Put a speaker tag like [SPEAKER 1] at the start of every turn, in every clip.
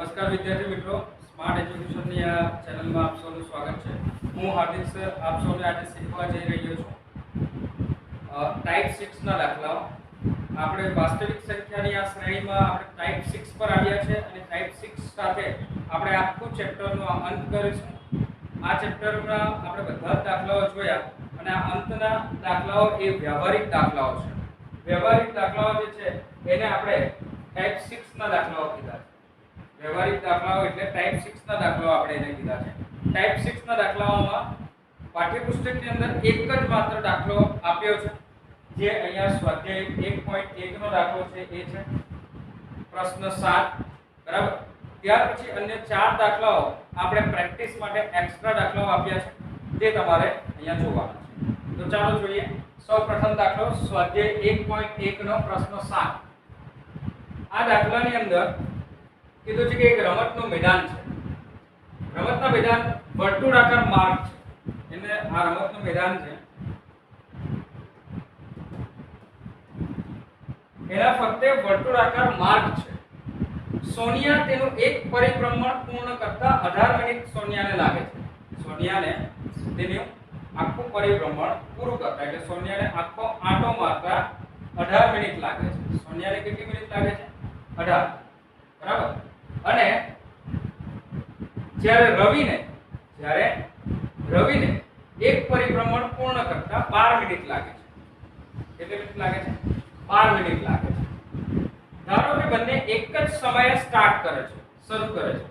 [SPEAKER 1] નમસ્કાર વિદ્યાર્થી મિત્રો, સ્માર્ટ એજ્યુકેશનની આ ચેનલમાં આપ સૌનું સ્વાગત છે। હું હાર્દિક સર આપ સૌને આજે શીખવા જઈ રહ્યો છું ટાઈપ 6 ના દાખલાઓ। આપણે વાસ્તવિક સંખ્યાની આ શ્રેણીમાં આપણે ટાઈપ 6 પર આવ્યા છે અને ટાઈપ 6 સાથે આપણે આખું ચેપ્ટરનો અંત કરીશું। આ ચેપ્ટરમાં આપણે બધા જ દાખલાઓ જોયા અને આ અંતના દાખલાઓ એ વ્યવહારિક દાખલાઓ છે। વ્યવહારિક દાખલાઓ જે છે એને આપણે ટાઈપ 6 ના દાખલાઓ કીધા છે। વ્યવહારિક દાખલાઓ એટલે ટાઈપ 6 ના દાખલાઓ આપણે એને કીધા છે। ટાઈપ 6 ના દાખલાઓમાં પાઠ્યપુસ્તકની અંદર એક જ માત્ર દાખલો આપ્યો છે, જે અહીંયા સ્વાધ્યાય 1.1 નો દાખલો છે, એ છે પ્રશ્ન 7 બરાબર। ત્યાર પછી અન્ય 4 દાખલાઓ આપણે પ્રેક્ટિસ માટે એક્સ્ટ્રા દાખલાઓ આપ્યા છે, તે તમારે અહીંયા જોવાના છે। તો ચાલો જોઈએ। સૌપ્રથમ દાખલો સ્વાધ્યાય 1.1 નો પ્રશ્ન 7। આ દાખલાની અંદર કીધું છે કે એક રમતનું મેદાન છે। રમતના મેદાન વર્તુળાકાર માર્ગ છે, એટલે આ રમતનું મેદાન છે, એના ફરતે વર્તુળાકાર માર્ગ છે। સોનિયા તેનું એક પરિભ્રમણ પૂર્ણ કરતા 18 મિનિટ સોનિયાને લાગે છે। સોનિયાને તેનું આખું પરિભ્રમણ પૂરું કરતા એટલે સોનિયાને આખો આંટો મારતા 18 મિનિટ લાગે છે। સોનિયાને કેટલી મિનિટ લાગે છે? 18 બરાબર। અને જ્યારે રવિને એક પરિભ્રમણ પૂર્ણ કરતા 12 મિનિટ લાગે છે। કેટલી મિનિટ લાગે છે? 12 મિનિટ લાગે છે। ધારો કે બંને એક જ સમયે સ્ટાર્ટ કરે છે, શરૂ કરે છે,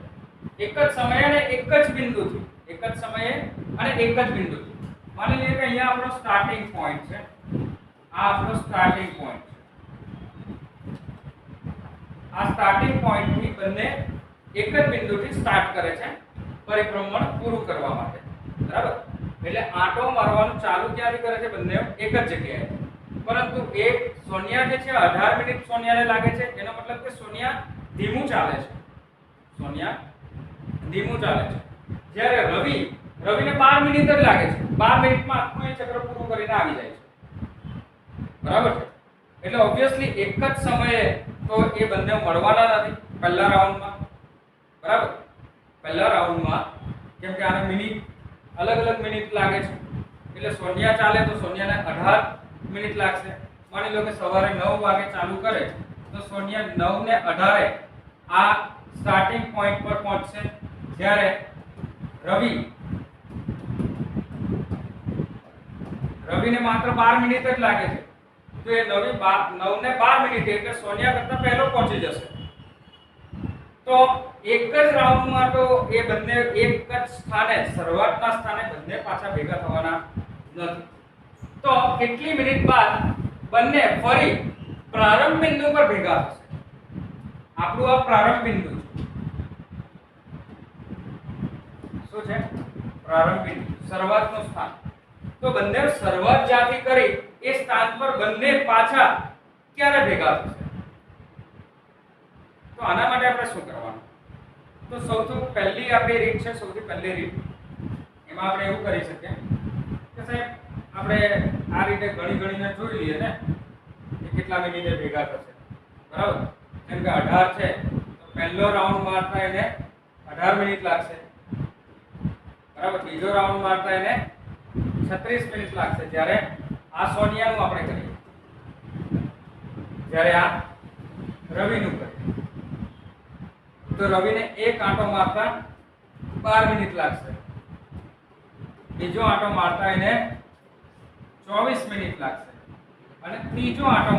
[SPEAKER 1] એક જ સમયે અને એક જ બિંદુથી, એક જ સમયે અને એક જ બિંદુથી। માની લઈએ કે અહીંયા આપણો સ્ટાર્ટિંગ પોઈન્ટ છે, આ આપણો સ્ટાર્ટિંગ પોઈન્ટ છે। આ સ્ટાર્ટિંગ પોઈન્ટ થી બંને એક જ બિંદુથી સ્ટાર્ટ કરે છે પરિભ્રમણ પૂરું કરવા માટે, બરાબર। એટલે આંટો મારવાનું ચાલુ ક્યાંથી કરે છે? બંને એક જ જગ્યાએ। પરંતુ એક સોનિયા જે છે 18 મિનિટ સોનિયાને લાગે છે, એનો મતલબ કે સોનિયા ધીમું ચાલે છે, સોનિયા ધીમું ચાલે છે। જ્યારે રવિને 12 મિનિટ જ લાગે છે, 12 મિનિટમાં આખું એ ચક્ર પૂરું કરીને આવી જાય છે, બરાબર છે। એટલે ઓબ્વિયસલી એક જ સમયે તો એ બંને મળવાના નથી પહેલા રાઉન્ડમાં, બરાબર। પહેલા રાઉન્ડમાં કેમ કે આને મિનિટ અલગ મિનિટ લાગે છે, એટલે સોનિયા ચાલે તો સોનિયાને 18 મિનિટ લાગશે। માની લો કે સવારે 9 વાગે ચાલુ કરે તો સોનિયા 9 ને 18 આ સ્ટાર્ટિંગ પોઈન્ટ પર પહોંચશે। જ્યારે રવિને માત્ર 12 મિનિટ જ લાગે છે, તો એ 9 ને 12 મિનિટ એટલે સોનિયા કરતા પહેલો પહોંચી જશે। તો એક જ રાઉન્ડમાં તો એ બંને એક જ સ્થાને, શરૂઆતના સ્થાને બંને પાછા ભેગા થવાના નથી। તો કેટલી મિનિટ બાદ બંને ફરી પ્રારંભ બિંદુ પર ભેગા થશે? આપણું આ પ્રારંભ બિંદુ છે, શું છે? પ્રારંભ બિંદુ, શરૂઆતનું સ્થાન। તો બંને શરૂઆત જ્યાંથી કરી એ સ્થાન પર બંને પાછા ક્યારે ભેગા થશે? તો આના માટે આપણે શું કરવાનું? તો સૌથી પહેલી આપણી રીત છે, સૌથી પહેલી રીત એમાં આપણે એવું કરી શકીએ કે સાહેબ આપણે આ રીતે ગણીને જોઈ લઈએ ને કે કેટલા મિનિટે ભેગા થશે, બરાબર। જેમ કે 18 છે તો પહેલો રાઉન્ડ મારતા એને 18 મિનિટ લાગશે, બરાબર। બીજો રાઉન્ડ મારતા એને 36 મિનિટ લાગશે। જ્યારે આ સોનિયાનું આપણે કરીએ, જ્યારે આ રવિનું કરીએ તો રવિને એક આંટો મારતા 12 મિનિટ લાગશે, બીજો આંટો મારતા એને 24 મિનિટ લાગશે અને ત્રીજો આંટો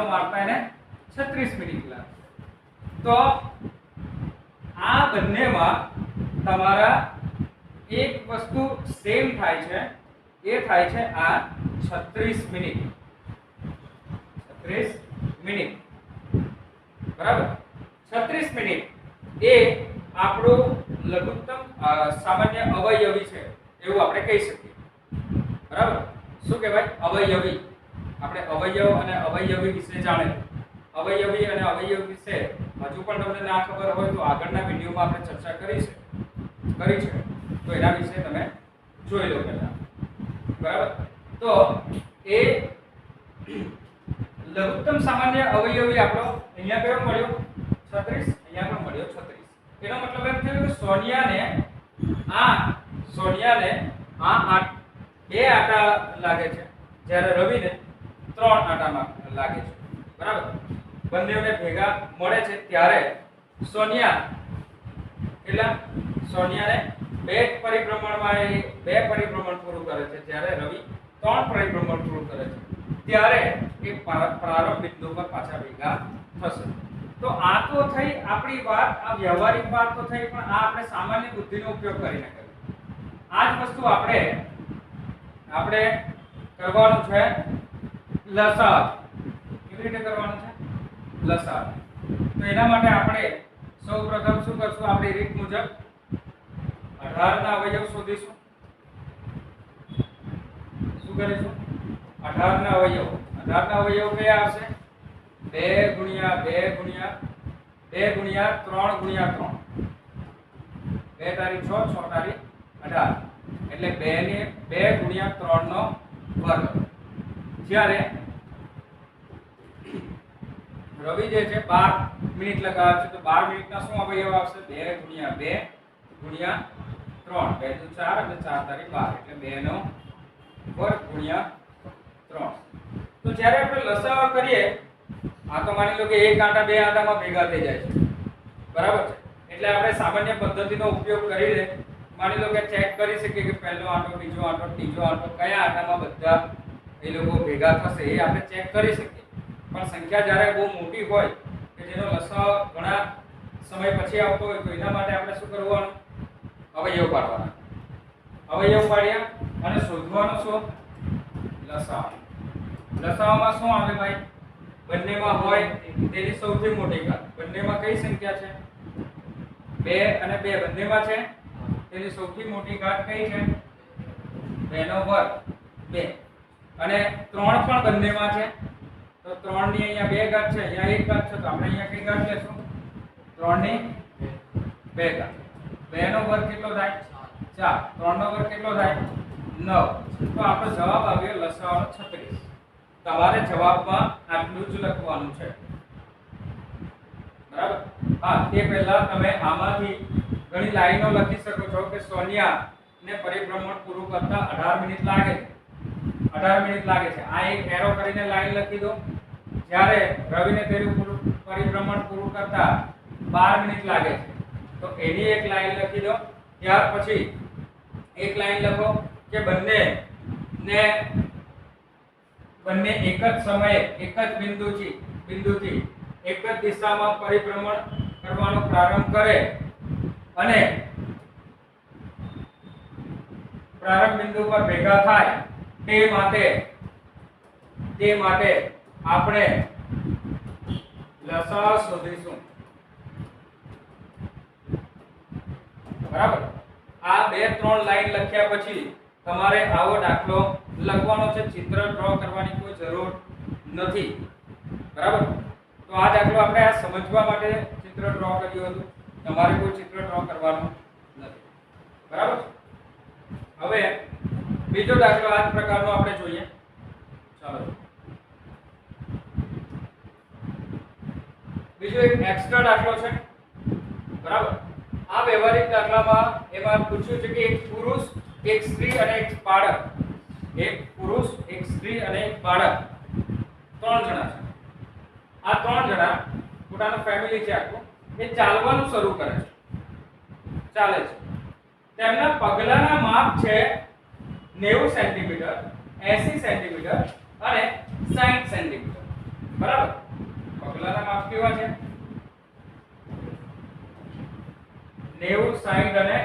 [SPEAKER 1] મારતા એને 36 મિનિટ લાગશે। તો આ બંનેમાં તમારા એક વસ્તુ સેમ થાય છે, એ થાય છે આ 36 મિનિટ, 36 મિનિટ, બરાબર। 36 મિનિટ એ આપણું લઘુત્તમ સામાન્ય અવયવી છે એવું આપણે કહી શકીએ, બરાબર। શું કહેવાય? અવયવી। આપણે અવયવ અને અવયવી વિશે જાણેલું, અવયવી અને અવયવ વિશે હજુ પણ તમને ના ખબર હોય તો આગળના વિડીયોમાં આપણે ચર્ચા કરી છે, તો એના વિશે તમે જોઈ લો પહેલા, બરાબર। તો એ લઘુત્તમ સામાન્ય અવયવી આપણો અહીંયા કયો મળ્યો 36, અહીંયા પણ મળ્યો 36. એનો મતલબ એમ થયો કે સોનિયાને આ બે આટા લાગે છે, જ્યારે રવિને 3 આટામાં લાગે છે. બરાબર. બંનેને ભેગા મળે છે ત્યારે સોનિયાને બે પરિભ્રમણ પૂરું કરે છે, જ્યારે રવિ 3 પરિભ્રમણ પૂરું કરે છે, ત્યારે એ પ્રારંભ બિંદુ પર પાછા ભેગા થશે. તો આ તો થઈ આપણી વાત, આ વ્યવહારિક વાત તો થઈ, પણ આ આપણે સામાન્ય બુદ્ધિનો ઉપયોગ કરીને કરીએ. આ જ વસ્તુ આપણે કરવાનું છે લસાઅ. કેવી રીતે કરવાનું છે લસાઅ? તો એના માટે આપણે સૌપ્રથમ શું કરશું? આપણી રીત મુજબ 18 ના અવયવ શોધીશું. શું કરીશું? 18 ના અવયવ કયા આવશે? 2 ગુણ્યા 2 ગુણ્યા 2 ગુણ્યા 3 ગુણ્યા 3. 2 તારીખ 6, 6 તારીખ 18, એટલે 2 ગુણ્યા 3 નો વર્ગ. જ્યારે રવિ જે છે 12 મિનિટ લગાવે છે, તો 12 મિનિટના શું અવયવ આવશે? 2 ગુણ્યા 2 ગુણ્યા 3, 2 દુ 4 અને 4 તારીખ 12, એટલે 2 નો વર્ગ ગુણ્યા 3. તો જ્યારે આપણે લસાઅ કરીએ, આ તો માની લો કે એક આંટા બે આંટામાં ભેગા થઈ જાય છે. બરાબર છે. એટલે આપણે સામાન્ય પદ્ધતિનો ઉપયોગ કરીને માની લો કે ચેક કરી શકીએ કે પહેલો આંટો, બીજો આંટો, ત્રીજો આંટો કયા આંટામાં બધા એ લોકો ભેગા થશે, એ આપણે ચેક કરી શકીએ. પણ સંખ્યા જ્યારે બહુ મોટી હોય કે જેનો લસાઅ ઘણા સમય પછી આવતો હોય, તો એના માટે આપણે શું કરવાનું? અવયવ પાડવાના. અવયવ પાડ્યા અને શોધવાનું શું? લસાઅ. લસાઅમાં શું આવે ભાઈ? બંનેમાં હોય તેની સૌથી મોટી ઘાત. બંનેમાં કઈ સંખ્યા છે? 2 અને 2 બંનેમાં છે. તેની સૌથી મોટી ઘાત કઈ છે? 2 નો વર્ગ 2. અને 3 પણ બંનેમાં છે. તો 3 ની અહીંયા 2 ઘાત છે, અહીંયા 1 ઘાત છે, તો આપણે અહીંયા કઈ ઘાત લેશું? 3 ની 2 ઘાત. 2 નો વર્ગ કેટલો થાય? 4. 3 નો વર્ગ કેટલો થાય? 9. તો આપણો જવાબ આવ્યો લસાઅનો 36. તમારે જવાબમાં આટલું જ લખવાનું છે. બરાબર. હા, તે પહેલા તમે આમાંથી ઘણી લાઈનો લખી શકો છો કે સોનિયાને પરિભ્રમણ પૂરું કરતા 18 મિનિટ લાગે છે. 18 મિનિટ લાગે છે. આ એક એરો કરીને લાઈન લખી દો. જ્યારે રવિને તેનું પરિભ્રમણ પૂરું કરતા 12 મિનિટ લાગે છે, તો એની એક લાઈન લખી દો. ત્યાર પછી એક લાઈન લખો કે બંને એક જ સમયે એક જ બિંદુથી એક જ દિશામાં પરિભ્રમણ કરવાનો પ્રારંભ કરે અને પ્રારંભ બિંદુ પર ભેગા થાય, તે માટે આપણે લસાઅ શોધીશું. બરાબર. આ 2-3 લાઈન લખ્યા પછી તમારે આવો દાખલો લખવાનો છે. ચિત્ર ડ્રો કરવાની કોઈ જરૂર નથી. બરાબર. તો આ દાખલો આપણે આ સમજવા માટે ચિત્ર ડ્રો કર્યું હતું. તમારે કોઈ ચિત્ર ડ્રો કરવાનું નથી. બરાબર. હવે બીજો દાખલો આ જ પ્રકારનો આપણે જોઈએ. ચાલો. બીજો એક એક્સ્ટ્રા દાખલો છે. બરાબર. આ વ્યવહારિક દાખલામાં એમાં પૂછ્યું છે કે એક પુરુષ, એક સ્ત્રી અને એક બાળક. એક પુરુષ, એક સ્ત્રી અને એક બાળક, 3 જણા છે. આ 3 જણા પોતાનું ફેમિલી છે આખું, એ ચાલવાનું શરૂ કરે છે. ચાલે છે. તેમના પગલાના માપ છે 90 સેન્ટીમીટર, 80 સેન્ટીમીટર અને 60 સેન્ટીમીટર. બરાબર. પગલાના માપ કેવા છે? 90, 60 અને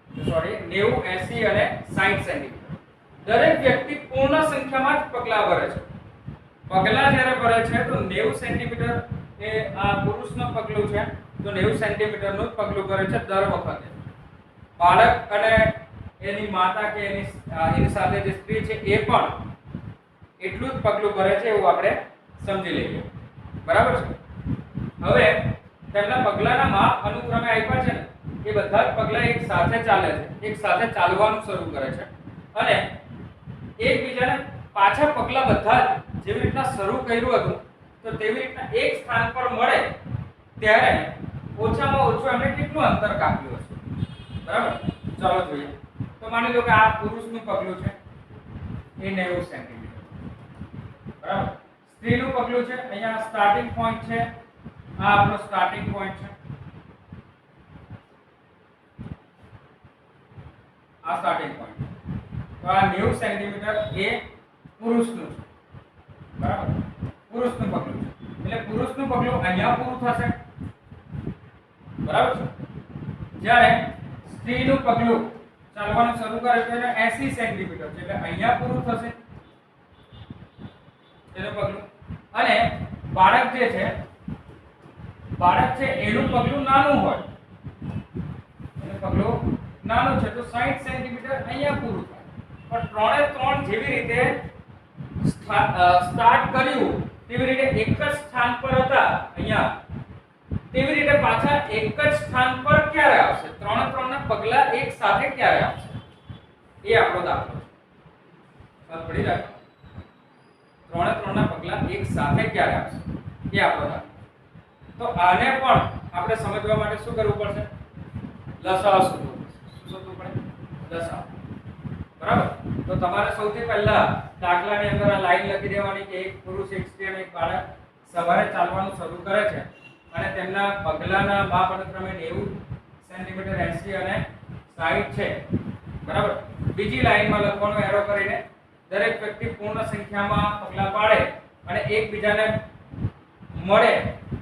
[SPEAKER 1] 90, 80 અને 60 સેન્ટીમીટર. દરેક વ્યક્તિ પૂર્ણ સંખ્યામાં જ પગલા ભરે છે. પગલા જ્યારે ભરે છે તો 90 સેન્ટીમીટર એ આ પુરુષનું પગલું છે, તો 90 સેન્ટીમીટરનું જ પગલું ભરે છે દર વખતે. બાળક અને એની માતા કે એની સાથે જે સ્ત્રી છે એ પણ એટલું જ પગલું ભરે છે, એવું આપણે સમજી લઈએ. બરાબર છે. હવે તેમના પગલાના માપ અનુક્રમે આપ્યા છે ને, એ બધા જ પગલા એક સાથે ચાલે છે, એક સાથે ચાલવાનું શરૂ કરે છે અને એકબીજાને પાછા પગલા બધા જ જેવી રીતના શરૂ કર્યું હતું તો તેવી રીતના એક સ્થાન પર મળે ત્યારે ઓછામાં ઓછું એમણે કેટલું અંતર કાપ્યું હશે બરાબર ચાલો જોઈએ તો માની લો કે આ પુરુષનું પગલું છે એ 90 સેન્ટીમીટર બરાબર સ્ત્રીનું પગલું છે અહીંયા સ્ટાર્ટિંગ પોઈન્ટ છે આ આપણો સ્ટાર્ટિંગ પોઈન્ટ છે આ સ્ટાર્ટિંગ પોઈન્ટ તો આ 90 સેન્ટીમીટર એ પુરુષનું છે બરાબર પુરુષનું પગલું છે એટલે પુરુષનું પગલું અહીંયા પૂરું થશે બરાબર છે જ્યારે સ્ત્રીનું પગલું ચાલવાનું શરૂ કરે તો એને 80 સેન્ટીમીટર છે એટલે અહીંયા પૂરું થશે એનું પગલું અને બાળક છે એનું પગલું નાનું હોય એનું પગલું નાનું છે તો 60 સેન્ટીમીટર અહીંયા પૂરું થાય પણ ત્રણે ત્રણ જેવી રીતે સ્ટાર્ટ કર્યું તેવી રીતે એક જ સ્થાન પર હતા અહીંયા તેવી રીતે પાછા એક જ સ્થાન પર ક્યારે આવશે ત્રણે ત્રણના પગલા એક સાથે ક્યારે આવશે એ આપણો દાખલો છે પડી રાખો ત્રણે ત્રણના પગલા એક સાથે ક્યારે આવશે એ આપણો દાખલો તો આને પણ આપણે સમજવા માટે શું કરવું પડશે લસાઅ શોધવું પડશે શું શોધવું પડે લસાઅ બરાબર તો તમારે સૌથી પહેલા દાખલાની અંદર આ લાઈન લખી દેવાની કે એક પુરુષ એક સ્ત્રી અને એક બાળક સવારે ચાલવાનું શરૂ કરે છે અને તેમના પગલાના માપ અનુક્રમે 90 સેન્ટીમીટર 80 અને 60 છે બરાબર બીજી લાઈનમાં લખવાનું એરો કરીને દરેક વ્યક્તિ પૂર્ણ સંખ્યામાં પગલા પાડે અને એકબીજાને મળે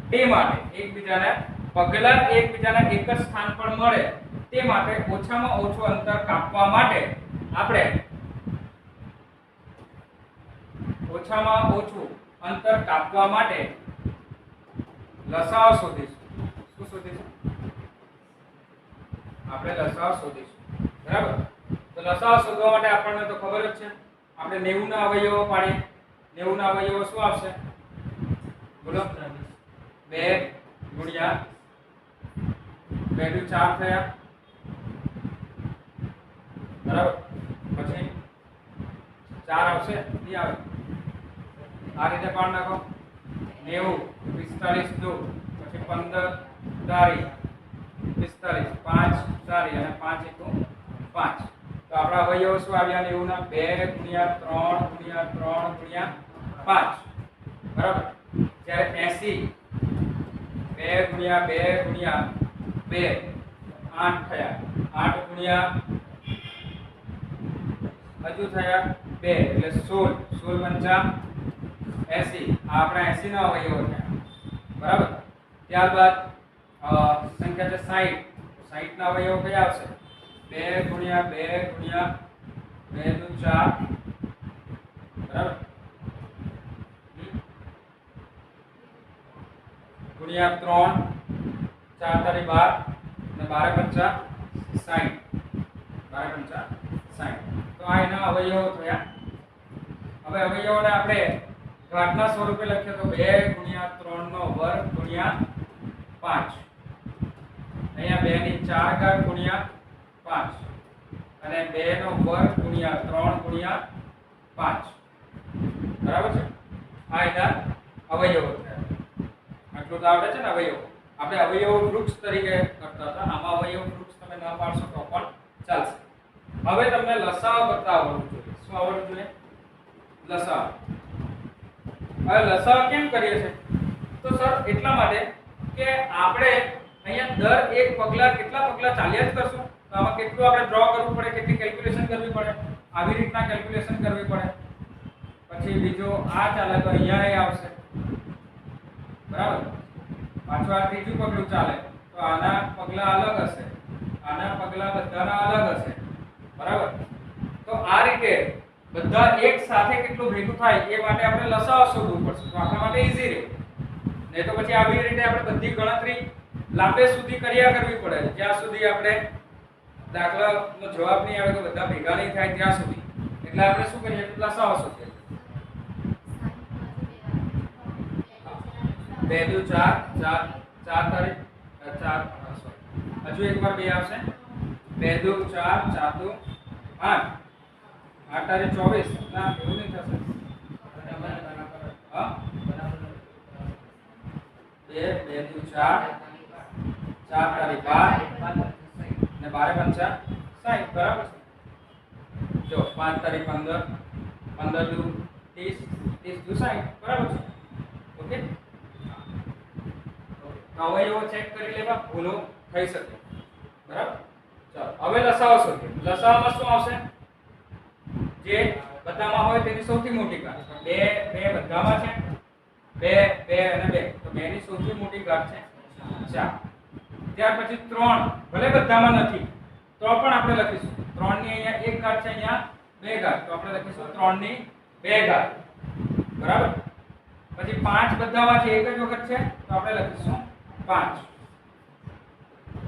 [SPEAKER 1] તે માટે એકબીજાના એક જ સ્થાન પર મળે તે માટે ઓછામાં ઓછું અંતર કાપવા માટે આપણે ઓછામાં ઓછું અંતર કાપવા માટે લસાઅ શોધીશું શું શોધીશું આપણે લસાઅ શોધીશું બરાબર તો લસાઅ શોધવા માટે આપણને તો ખબર જ છે આપણે 90 ના અવયવો પાડીએ 90 ના અવયવો શું આવશે બોલો 2 ગુણ્યા 2 * 4 થયા બરાબર પછી 4 આવશે નહીં આવે આ રીતે પાડ નાખો 90 45 2 પછી 15 તારી 45 5 તારી અને 5 * 5 તો આપણા અવયવો શું આવ્યા 90 ના 2 ગુણ્યા 3 ગુણ્યા 3 ગુણ્યા 5 બરાબર જ્યારે 80 2 ગુણ્યા 2 ગુણ્યા 2 8 થયા 8 ગુણ્યા હજુ થયા 2 એટલે 16 16 * 5 80 આ આપણા 80 ના અવયવો થયા બરાબર ત્યારબાદ સંખ્યા છે 60 60 ના અવયવો કયા આવશે 2 ગુણ્યા 2 ગુણ્યા 2 * 4 બરાબર ગુણ્યા 3 4 તારી 12 અને 12 * 5 60 12 * 5 60 તો આ એના અવયવો થયા હવે અવયવોને આપણે ઘાતના સ્વરૂપે લખીએ તો 2 ગુણ્યા 3 નો વર્ગ ગુણ્યા 5 અહીંયા 2 ની 4 ઘાત ગુણ્યા 5 અને 2 નો વર્ગ ગુણ્યા 3 ગુણ્યા 5 બરાબર છે આ એના અવયવો થયા આટલું તો આવડે છે ને અવયવો આપણે અવયવ વૃક્ષ તરીકે કરતા હતા આમાં અવયવ વૃક્ષ તમે ન પાડશો તો પણ ચાલશે હવે તમને લસાઅ કરતા આવડવું જોઈએ શું આવડવું જોઈએ લસાઅ હવે લસાઅ કેમ કરીએ છે તો સર એટલા માટે કે આપણે અહીંયા દર એક પગલા કેટલા પગલા ચાલ્યા જ કરશું તો આમાં કેટલું આપણે ડ્રો કરવું પડે કેટલી કેલ્ક્યુલેશન કરવી પડે આવી રીતના કેલ્ક્યુલેશન કરવી પડે પછી બીજો આ ચાલે તો અહીંયા એ આવશે બરાબર પાછું આ ત્રીજું પગલું ચાલે તો આના પગલા અલગ હશે આના પગલા બધાના અલગ હશે બરાબર તો આ રીતે બધા એક સાથે કેટલું ભેગું થાય એ માટે આપણે લસાઅ શોધવું પડશે તો આપણા માટે ઈઝી રહે નહીં તો પછી આવી રીતે આપણે બધી ગણતરી લાંબે સુધી કર્યા કરવી પડે જ્યાં સુધી આપણે દાખલાનો જવાબ નહીં આવે તો બધા ભેગા નહીં થાય ત્યાં સુધી એટલે આપણે શું કરીએ લસાઅ શોધીએ 2 * 4 4 તારીખ 4 હજુ એકવાર 2 આવશે 2 * 4 4 * 8 8 તારીખ 24 ના એવું નહીં થશે 2 2 4 4 તારી 12 ને 12 પંચા 60 બરાબર છે। જો 5 તારી 15 15 દુ 30 30 દુ 60 બરાબર છે। ઓકે હવે એવો ચેક કરી લેવા ભૂલો થઈ શકે બરાબર। ચાલો હવે લસાઅ શોધીએ। લસાઅમાં શું આવશે? જે બધામાં હોય તેની સૌથી મોટી ઘાત 2 2 બધામાં છે 2 2 અને 2 તો 2 ની સૌથી મોટી ઘાત છે 4। ત્યાર પછી 3 ભલે બધામાં નથી તો પણ આપણે લખીશું 3 ની અહીંયા એક ઘાત છે અહીંયા બે ઘાત તો આપણે લખીશું 3 ની બે ઘાત બરાબર। પછી 5 બધામાં છે એક જ વખત છે તો આપણે લખીશું 5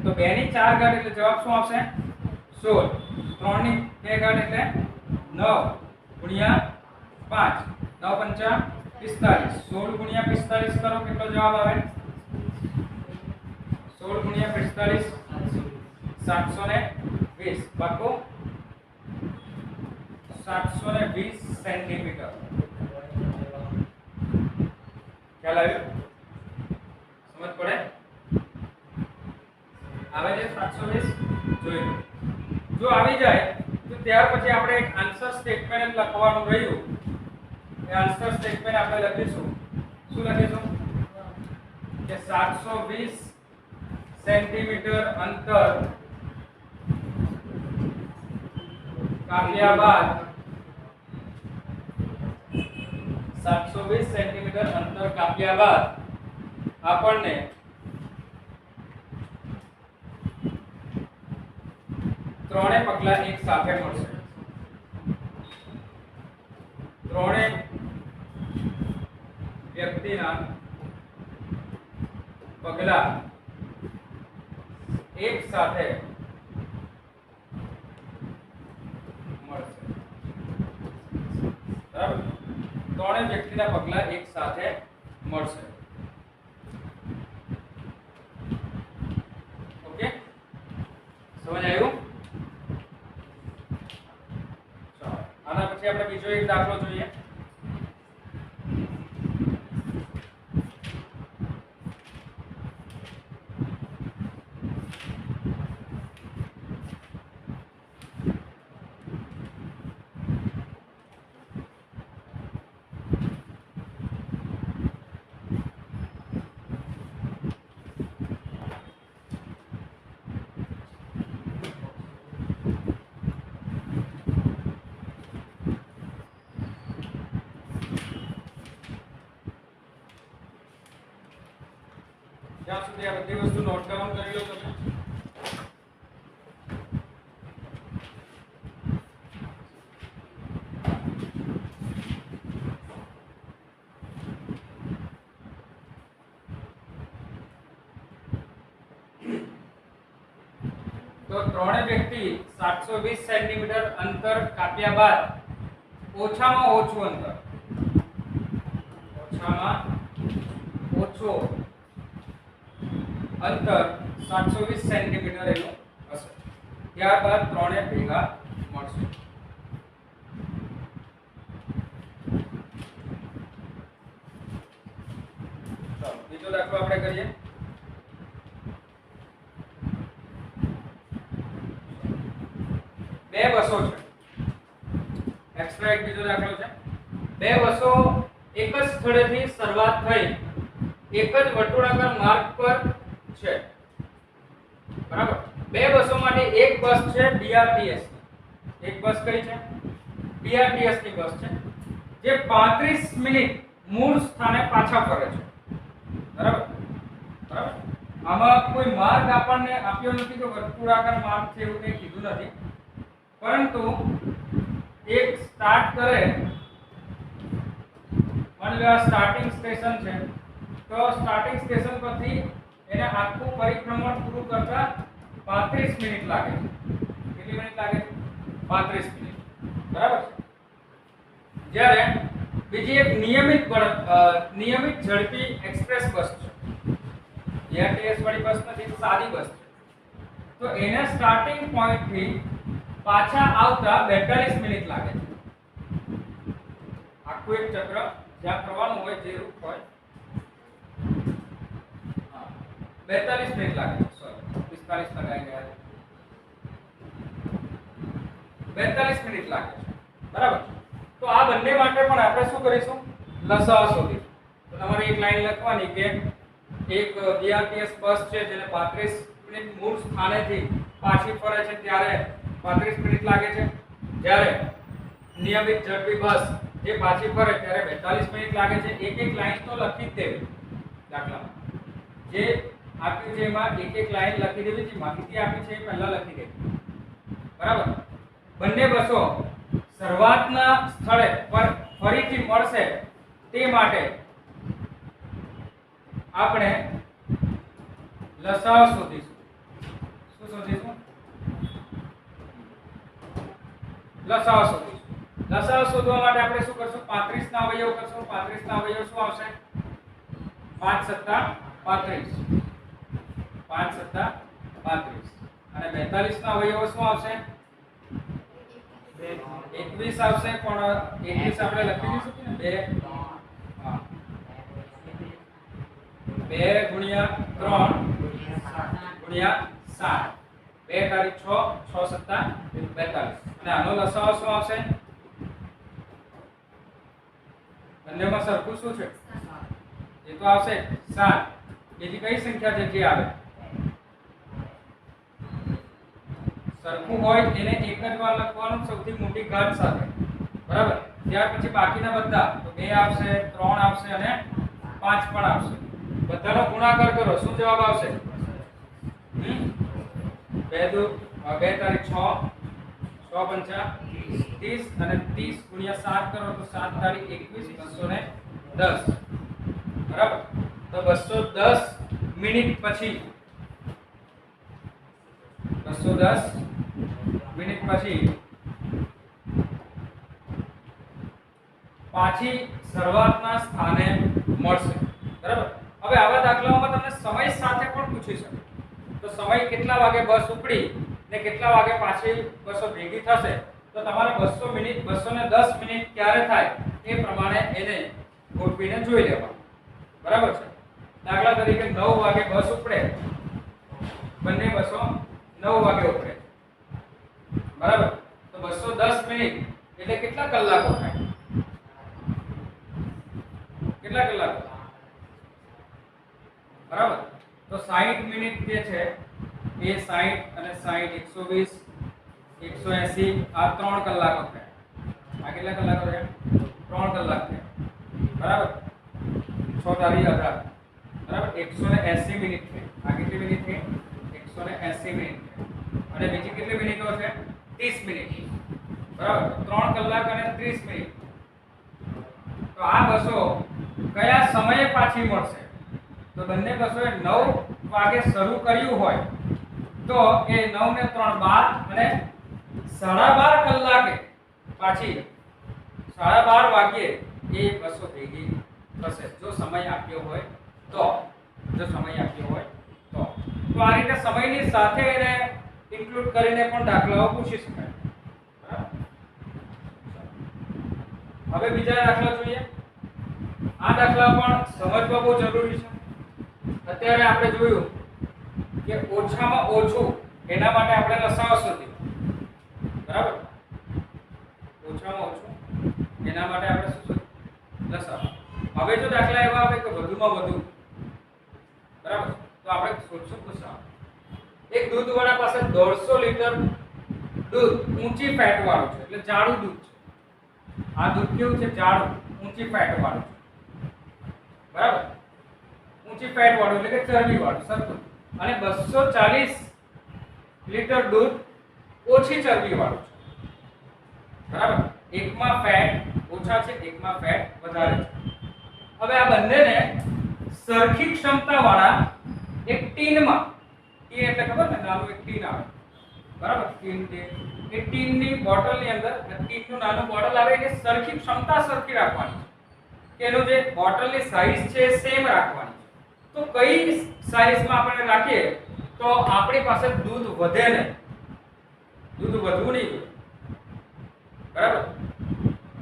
[SPEAKER 1] તો 2 ની 4 ઘાત એટલે જવાબ શું આવશે 16। 3 ની બે ઘાત એટલે 9 ગુણ્યા 5 9 પંચા 45 16 ગુણ્યા 45 કરો કેટલો જવાબ આવે 16 ગુણ્યા 45 720 બાકો 720 સેન્ટીમીટર। ખ્યાલ આવ્યો? સમજ પડે? આવે છે 720 જોઈ લો। જો આવી જાય તો ત્યાર પછી આપણે એક આન્સર સ્ટેટમેન્ટ લખવાનું રહ્યું। એ આન્સર સ્ટેટમેન્ટ આપણે લખીશું શું લખીશું કે 720 સેન્ટીમીટર અંતર કાપ્યા બાદ 720 સેન્ટીમીટર અંતર કાપ્યા બાદ આપણને ત્રણે પગલા એક સાથે મળશે। ત્રણે વ્યક્તિના પગલા એક સાથે મળશે બરાબર। ત્રણે વ્યક્તિના પગલા એક સાથે મળશે। ઓકે સમજ આવ્યું? ચાલો આના પછી આપણે બીજો એક દાખલો જોઈએ। જ્યાં સુધી આ બધી વસ્તુ નોટ ડાઉન કરી લો તમે। તો ત્રણે વ્યક્તિ 720 સેન્ટીમીટર અંતર કાપ્યા બાદ ઓછામાં ઓછું અંતર અંતર 720 સેન્ટીમીટર એનું હશે। ત્યારબાદ ત્રણે ભેગા મળશે। ચાલો બીજો દાખલો આપણે કરીએ। બે બસો છે। એક્સ્ટ્રા એક બીજો દાખલો છે। બે બસો એક જ સ્થળેથી શરૂઆત થઈ એક જ વર્તુળાકાર માર્ગ પર છે બરાબર। બે બસો માટે એક બસ છે બીઆરટીએસ ની। એક બસ કઈ છે? બીઆરટીએસ ની બસ છે જે 35 મિનિટ મૂળ સ્થાને પાછા ફરે છે બરાબર બરાબર। આમાં કોઈ માર્ગ આપણને આપ્યો નથી કે વર્તુળાકાર માર્ગ છે એવું કંઈ કીધું નથી, પરંતુ એક સ્ટાર્ટ કરે માની લો સ્ટાર્ટિંગ સ્ટેશન છે તો સ્ટાર્ટિંગ સ્ટેશન પરથી એને આખું પરિભ્રમણ પૂરું કરતા 35 મિનિટ લાગે છે। કેટલી મિનિટ લાગે છે? 35 મિનિટ બરાબર છે। જ્યારે બીજી એક નિયમિત ઝડપી એક્સપ્રેસ બસ છે, બીઆરટીએસ વાળી બસ નથી, સાદી બસ છે, તો એને સ્ટાર્ટિંગ પોઈન્ટ થી પાછા આવતા 42 મિનિટ લાગે છે। આખું એક ચક્ર જ્યાં ફરવાનું હોય જે રૂટ હોય 42 મિનિટ લાગે છે, સોરી 45 લગાઈ ગયા, 42 મિનિટ લાગે છે, બરાબર. તો આ બંને માટે પણ આપણે શું કરીશું, લસાઅ શોધીશું. તો તમારે એક લાઈન લખવાની કે એક બીઆરટીએસ બસ છે જેને 35 મિનિટ મૂળ સ્થાનેથી પાછી ફરે છે ત્યારે 35 મિનિટ લાગે છે, જ્યારે નિયમિત ઝડપી બસ જે પાછી ફરે ત્યારે 42 મિનિટ લાગે છે. એક એક લાઈન તો લખી જ દેવી, દાખલામાં જે આપ્યું છે એમાં એક એક લાઈન લખી દેવી, જે માહિતી આપી છે એ પહેલા લખી દેવી, બરાબર. બંને બસો શરૂઆતના સ્થળે પર ફરીથી મળશે તે માટે આપણે લસાઅ શોધીશું. શું શોધીશું? લસાઅ શોધીશું. લસાઅ શોધવા માટે આપણે શું કરશું, 35 ના અવયવ કરશું. 35 ના અવયવ શું આવશે? 5 સત્તા 35, 5 સત્તા 35. અને 42 ના અવયવ શું આવશે? 21 આવશે. પણ 21 આપણે લખી દઈશું કે 2 હા 2 ગુણ્યા 3 ગુણ્યા 7, 2 તારીખ 6, 6 સત્તા 42. અને આનો લસાઅ શું આવશે? બંનેમાં સરખું શું છે? એ તો આવશે 7. બીજી કઈ સંખ્યા છે જે આવે સરખું હોય એને એક જ વાર લખવાનું, સૌથી મોટી ઘાત સાથે, બરાબર. ત્યાર પછી બાકીના બધા તો 2 આવશે, 3 આવશે અને 5 પણ આવશે. બધાનો ગુણાકાર કરો, શું જવાબ આવશે? 2 તારીખ 6, 6 પંચા 30 અને 30 ગુણ્યા 7 કરો તો 7 તારીખ 21, 210, બરાબર. તો 210 મિનિટ પછી 210 મિનિટ પછી પાછી શરૂઆતના સ્થાને મળશે, બરાબર. હવે આવા દાખલાઓમાં તમને સમય સાથે પણ પૂછી શકે. તો સમય કેટલા વાગે બસ ઉપડી ને કેટલા વાગે પાછી બસો ભેગી થશે, તો તમારે 200 મિનિટ 210 મિનિટ ક્યારે થાય એ પ્રમાણે એને ગોઠવીને જોઈ લેવાનું, બરાબર છે. દાખલા તરીકે 9 વાગે બસ ઉપડે, બંને બસો 9 વાગે ઉપડે, બરાબર. તો 210 મિનિટ એટલે કેટલા કલાકો થાય? કેટલા કલાકો? બરાબર. તો 60 મિનિટ જે છે એ 60 અને 60 120 180 આ 3 કલાકો થાય. આ કેટલા કલાકો થયા? 3 કલાક થયા, બરાબર. 6 તારીખ 18, બરાબર. 180 મિનિટ થઈ. આ કેટલી મિનિટ થઈ? 180 મિનિટ થઈ. અને બીજી કેટલી મિનિટો છે? 30 મિનિટ, બરાબર. 3 કલાક અને 30 મિનિટ. તો આ બસો કયા સમયે પાછી મળશે? તો બંને બસોએ 9 વાગે શરૂ કર્યું હોય તો એ 9 ને 3 12 અને 12:30 કલાકે પાછી 12:30 વાગ્યે એ બસો ભેગી થશે, જો સમય આપ્યો હોય તો. જો સમય આપ્યો હોય તો આ રીતે સમયની સાથે એને ઇન્ક્લુડ કરીને પણ દાખલાઓ પૂછી શકાય, બરાબર. હવે બીજા દાખલા જોઈએ. આ દાખલા પણ સમજવા બહુ જરૂરી છે. અત્યારે આપણે જોયું કે ઓછામાં ઓછું એના માટે આપણે લસાઅ શોધ્યો, બરાબર. ઓછામાં ઓછું એના માટે આપણે શું શોધ્યું? લસાઅ. હવે જો દાખલા એવા આવે કે વધુમાં વધુ, બરાબર, તો આપણે શોધશું લસાઅ. એક દૂધવાળા પાસે 150 લીટર દૂધ ઊંચી ફેટ વાળું છે, એટલે જાડું દૂધ છે. આ દૂધ કેવું છે? જાડું, ઊંચી ફેટ વાળું છે, બરાબર. ઊંચી ફેટ વાળું એટલે કે ચરબી વાળું, સરખું. અને 240 લીટર દૂધ ઓછી ચરબી વાળું છે, બરાબર. એકમાં ફેટ ઓછા છે, એકમાં ફેટ વધારે છે. હવે આ બંનેને સરખી ક્ષમતા વાળા એક ટીનમાં, ટીન એટલે ખબર ને, નાનું એક ટીન આવે, બરાબર. ટીન, એ ટીનની બોટલની અંદર ટીનનું નાનું બોટલ આવે એટલે સરખી ક્ષમતા સરખી રાખવાની છે કે એનું જે બોટલની સાઈઝ છે એ સેમ રાખવાની છે. તો કઈ સાઈઝમાં આપણે રાખીએ તો આપણી પાસે દૂધ વધે નહીં, દૂધ વધવું નહીં, બરાબર.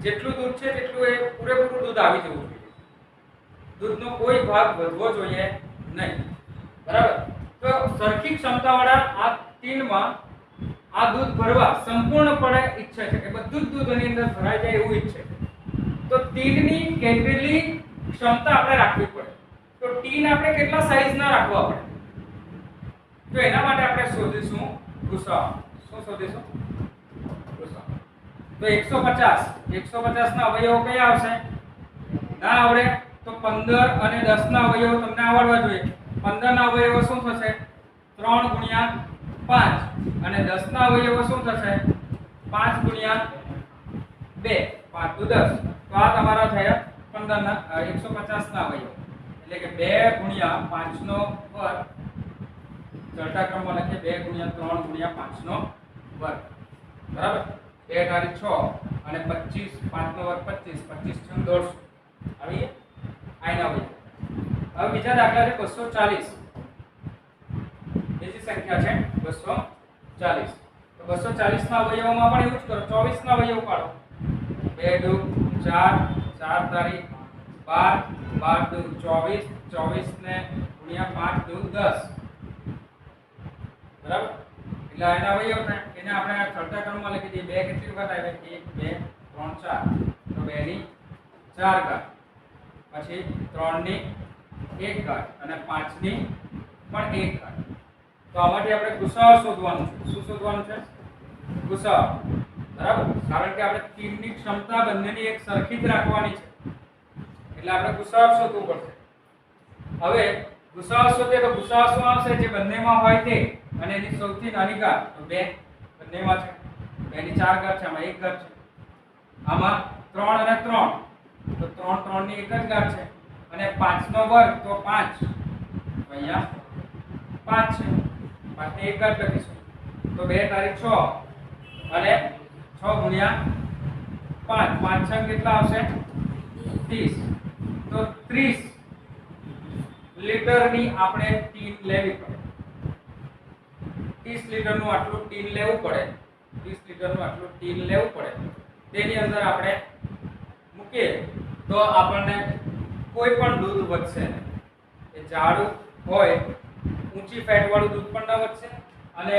[SPEAKER 1] જેટલું દૂધ છે તેટલું એ પૂરેપૂરું દૂધ આવી જવું જોઈએ. દૂધનો કોઈ ભાગ વધવો જોઈએ નહીં. બરાબર. તો સરખી ક્ષમતાવાળા આ ટીનમાં આ દૂધ ભરવા સંપૂર્ણપણે ઈચ્છે છે કે બધું જ દૂધ એની અંદર ભરાઈ જાય એવું ઈચ્છે છે. તો ટીનની કેટલી ક્ષમતા આપણે રાખવી પડે. તો ટીન આપણે કેટલા સાઈઝના રાખવા પડે. તો એના માટે આપણે શોધીશું ગુસાઅ. શું શોધીશું? ગુસાઅ. તો 150 ના અવયવો કયા આવશે? ના આવડે તો 15 અને 10 ના અવયવો તમને આવડવા જોઈએ. 15 ના અવયવો શું થશે? 3 ગુણ્યા 5 અને 10 ના અવયવો શું થશે? 5 ગુણ્યા 2 5 દુ 10. તો આ તમારા થયા 15 ના 150 ના અવયવો. એટલે કે 2 ગુણ્યા 5 નો વર્ગ. ચડતા ક્રમમાં લખીએ 2 ગુણ્યા 3 ગુણ્યા 5 નો વર્ગ. બરાબર. 2 તારીખ 6 અને 25 5 નો વર્ગ 25 25 છે 150. આવી આઈના અવયવ. હવે બીજા દાખલા છે 240. બીજી સંખ્યા છે 240. તો 240 ના અવયવોમાં પણ એવું જ કરો. 24 ના અવયવ પાડો. 2 દુ 4 4 તારીખ 12 12 દુ 24 24 ને ગુણ્યા 5 દુ 10. બરાબર. એટલે આના અવયવ થાય એને આપણે ચડતા ક્રમમાં લખી દઈએ. 2 કેટલી વખત આવે? 1 2 3 4. તો 2 ની 4 ઘાત, પછી 3 ની 1 ઘાત અને 5 ની પણ 1 ઘાત. તો આમાંથી આપણે ગુસાઅ શોધવાનું છે. શું શોધવાનું છે? ગુસાઅ. બરાબર. કારણ કે આપણે ટીમની ક્ષમતા બંનેની એક સરખી જ રાખવાની છે. એટલે આપણે ગુસાઅ શોધવું પડશે. હવે ગુસાઅ શોધીએ તો ગુસાઅ શું આવશે? જે બંનેમાં હોય તે અને એની સૌથી નાની ઘાત. તો 2 બંનેમાં છે. 2 ની 4 ઘાત છે, આમાં 1 ઘાત છે. આમાં 3 અને 3 તો 3 3 ની 1 જ ઘાત છે અને 5 નો વર્ગ તો 5. અહીંયા 5 છે. 5 ની 1 ઘાત લખીશું. તો 2 તારીખ 6 અને 6 ગુણ્યા 5 5 છંગ કેટલા આવશે? 30. તો 30 લીટરની આપણે ટીન લેવી પડે. 30 લીટરનું આટલું ટીન લેવું પડે. 30 લીટરનું આટલું ટીન લેવું પડે. તેની અંદર આપણે મૂકીએ તો આપણને કોઈ પણ દૂધ વધશે નહીં. એ જાડું હોય ઊંચી ફેટ વાળું દૂધ પણ ન વધશે અને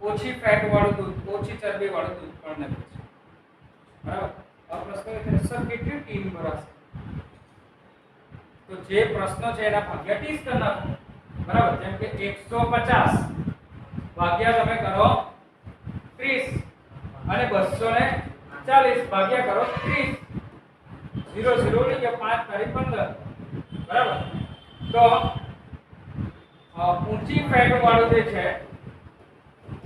[SPEAKER 1] ઓછી ફેટ વાળું દૂધ ઓછી ચરબી વાળું દૂધ પણ ન વધશે. બરાબર. આ પ્રશ્ન એ છે સર કેટલી ટીન ભરાશે? તો જે પ્રશ્ન છે એના ભાગ્યા 30 કરી નાખો. બરાબર. જેમ કે 150 ભાગ્યા તમે કરો 30 અને 240 ભાગ્યા કરો 30. 0 0 લઈ ગયા 5 તારીખ 15. બરાબર. તો ઊંચી ફેટ વાળું જે છે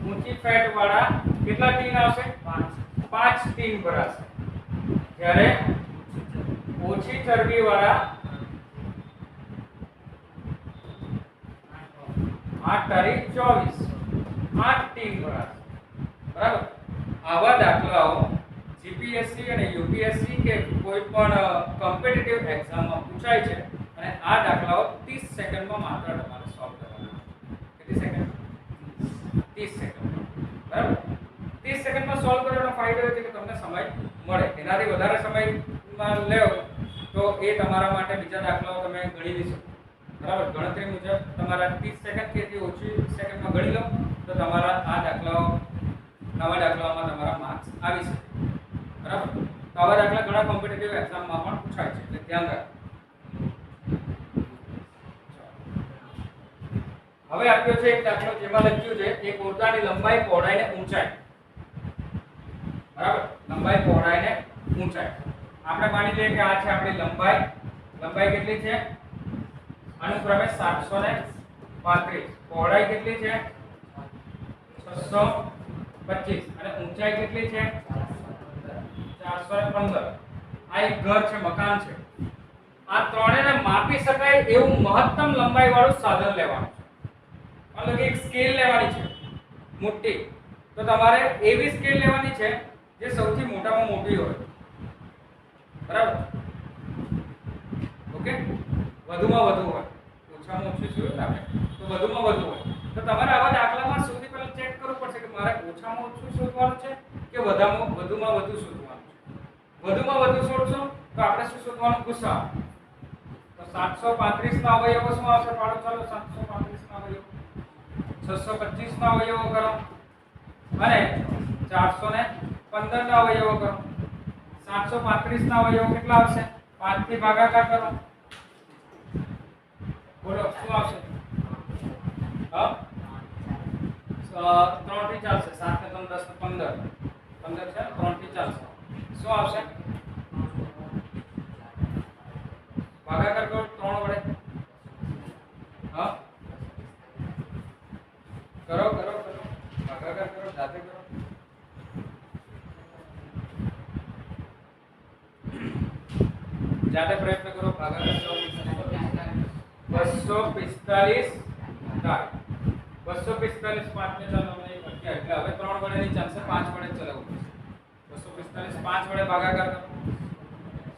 [SPEAKER 1] ઊંચી ફેટ વાળા કેટલા ટીન આવશે? 5 ટીન ભરાશે. જ્યારે ઓછી ચરબી વાળા 8 તારીખ 24 8 ટીન ભરાશે. બરાબર. આવા દાખલાઓ જીપીએસસી અને યુપીએસસી કે કોઈ પણ કોમ્પિટિટિવ એક્ઝામમાં પૂછાય છે અને આ દાખલાઓ 30 સેકન્ડમાં માત્ર તમારે સોલ્વ કરવાના. કેટલી સેકન્ડ? 30 સેકન્ડ. બરાબર. 30 સેકન્ડમાં સોલ્વ કરવાનો ફાયદો એ છે કે તમને સમય મળે. એનાથી વધારે સમયમાં લેવો તો એ તમારા માટે બીજા દાખલાઓ તમે ગણી નહીં શકો. બરાબર. ગણતરી મુજબ તમારા 30 સેકન્ડ કે ઓછી સેકન્ડમાં ગણી લો તો તમારા આ દાખલાઓ નવા દાખલાઓમાં તમારા માર્ક્સ આવી શકે. બરાબર. તો આવા દાખલા ઘણા કોમ્પિટિટિવ એક્ઝામમાં પણ પૂછાય છે એટલે ધ્યાન રાખો. હવે આપ્યો છે એક દાખલો જેમાં લખ્યું છે એક ઓરડાની લંબાઈ પહોળાઈ અને ઊંચાઈ. બરાબર. લંબાઈ પહોળાઈ અને ઊંચાઈ આપણે માની લઈએ કે આ છે આપણી લંબાઈ. લંબાઈ કેટલી છે? અનુક્રમે 735. પહોળાઈ કેટલી છે? 625 અને ઊંચાઈ કેટલી છે? 415. આ એક ઘર છે, મકાન છે. આ ત્રણેયને માપી શકાય એવું મહત્તમ લંબાઈ વાળું સાધન લેવાનું છે. એટલે કે એક સ્કેલ લેવાની છે મોટી. તો તમારે એવી સ્કેલ લેવાની છે જે સૌથી મોટામાં મોટી હોય. બરાબર. ઓકે. વધુમાં વધુ હોય. ઓછામાં ઓછું જોયું આપણે તો વધુમાં વધુ હોય. તો તમારે આવા દાખલામાં સૌથી પહેલા ચેક કરવું પડશે કે મારે ઓછામાં ઓછું શોધવાનું છે કે વધુમાં વધુ શોધવાનું છે. વધુમાં વધુ શોધશો તો આપણે શું શોધવાનું? ગુસાઅ. તો 735 ના અવયવો શું આવશે? પાડો ચાલો 735 ના અવયવો, 625 ના અવયવો કરો અને 415 ના અવયવો કરો. 735 ના અવયવો કેટલા આવશે? 5 થી ભાગાકાર કરો. બોલો શું આવશે? 3 થી ચાલશે. 7 ને 3 10 ને 15 15 છે. 3 થી ચાલશે. શું આવશે? ભાગાકાર કરો 3 વડે. કરો કરો કરો ભાગાકાર કરો, જાતે કરો. જાતે પ્રયત્ન કરો. ભાગાકાર કરો. 245 થાય. 245 5 ને ચાલો મને 11 એટલે હવે 3 વડે નહીં ચાલશે, 5 વડે ચલાવવું પડશે. 245 5 વડે ભાગાકાર કરો.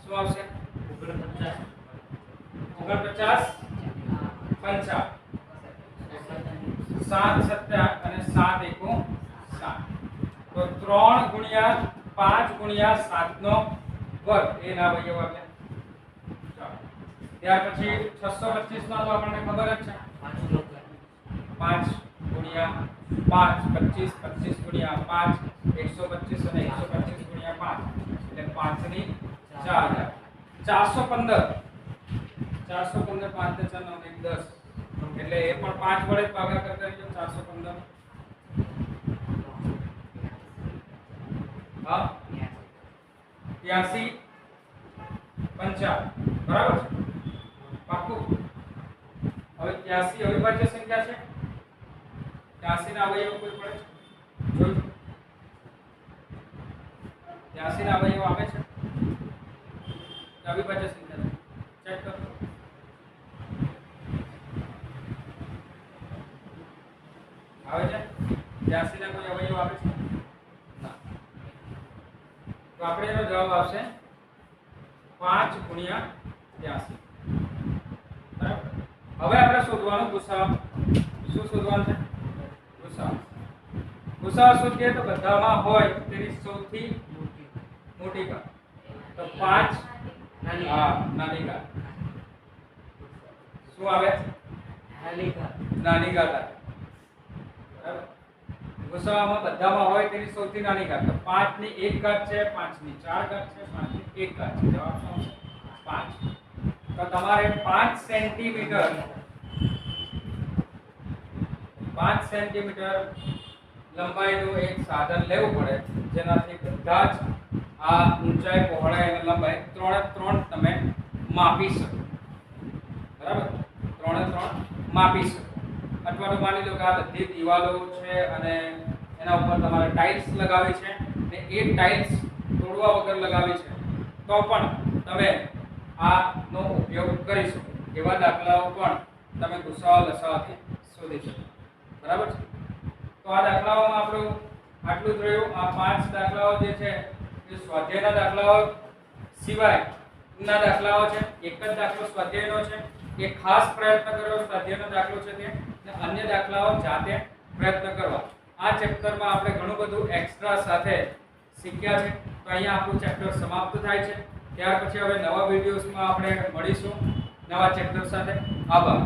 [SPEAKER 1] શું આવશે? 49 50 7 7 અને 7 એકુ 7 તો 3 ગુણ્યા 5 ગુણ્યા 7 નો વર્ગ એના અવયવ આવ્યા. ચાલો ત્યાર પછી 625 નો તો આપણને ખબર જ છે 5 ગુણ્યા 5 25 25 ગુણ્યા 5 125 અને 125 ગુણ્યા 5 એટલે 5 ની 4000 415 415 5 ને 4 9 10 એટલે એ પણ 5 વડે ભાગાકાર કરીજો. 415 હા 83 50 બરાબર છે પાક્કું. હવે 83 અવિભાજ્ય સંખ્યા છે. 83 ના અવયવ કોઈ પડે છે? જોજો 83 ના અવયવ આવે છે. અવિભાજ્ય સંખ્યા ચેક કરો. આવે છે 83 ના કોઈ અવયવ આવે છે? ના. તો આપણે એનો જવાબ આવશે 5 ગુણ્યા 83. બરાબર. હવે આપણે શોધવાનું ગુસાઅ. શું શોધવાનું છે? ગુસાઅ. ગુસાઅ શોધીએ તો બધામાં હોય તેની સૌથી મોટી ઘાત. તો 5 નાની ઘાત. શું આવે? નાની ઘાત આવે. બરાબર. ગુસાઅમાં બધામાં હોય તેની સૌથી નાની ઘાત. તો 5 ની 1 ઘાત છે, 5 ની 4 ઘાત છે, 5 ની 1 ઘાત છે. જવાબ શું આવશે? 5. તો તમારે 5 સેન્ટીમીટર 5 સેન્ટીમીટર લંબાઈનું એક સાધન લેવું પડે જેનાથી બધા જ આ ઊંચાઈ, પહોળાઈ અને લંબાઈ ત્રણે ત્રણ તમે માપી શકો. બરાબર. ત્રણે ત્રણ માપી શકો. અથવા તો માની લો કે આ બધી દિવાલો છે અને એના ઉપર તમારે ટાઇલ્સ લગાવી છે ને એ ટાઇલ્સ તોડવા વગર લગાવી છે તો પણ તમે આનો ઉપયોગ કરી શકો. એવા દાખલાઓ પણ તમે ગુસાઅ લસાઅથી શોધી શકો. બરાબર છે. તો આ દાખલાઓમાં આપણું આટલું જ રહ્યું. આ 5 દાખલાઓ જે છે એ સ્વાધ્યાયના દાખલાઓ સિવાયના દાખલાઓ છે. એક જ દાખલો સ્વાધ્યાયનો છે. એ ખાસ પ્રયત્ન કરો સ્વાધ્યાયનો દાખલો છે તે, અને અન્ય દાખલાઓ જાતે પ્રયત્ન કરવા. આ ચેપ્ટરમાં આપણે ઘણું બધું એક્સ્ટ્રા સાથે શીખ્યા છે. તો અહીંયા આપણું ચેપ્ટર સમાપ્ત થાય છે. ત્યાર પછી હવે નવા વિડિયોઝમાં આપણે મળીશું નવા ચેપ્ટર સાથે. આભાર.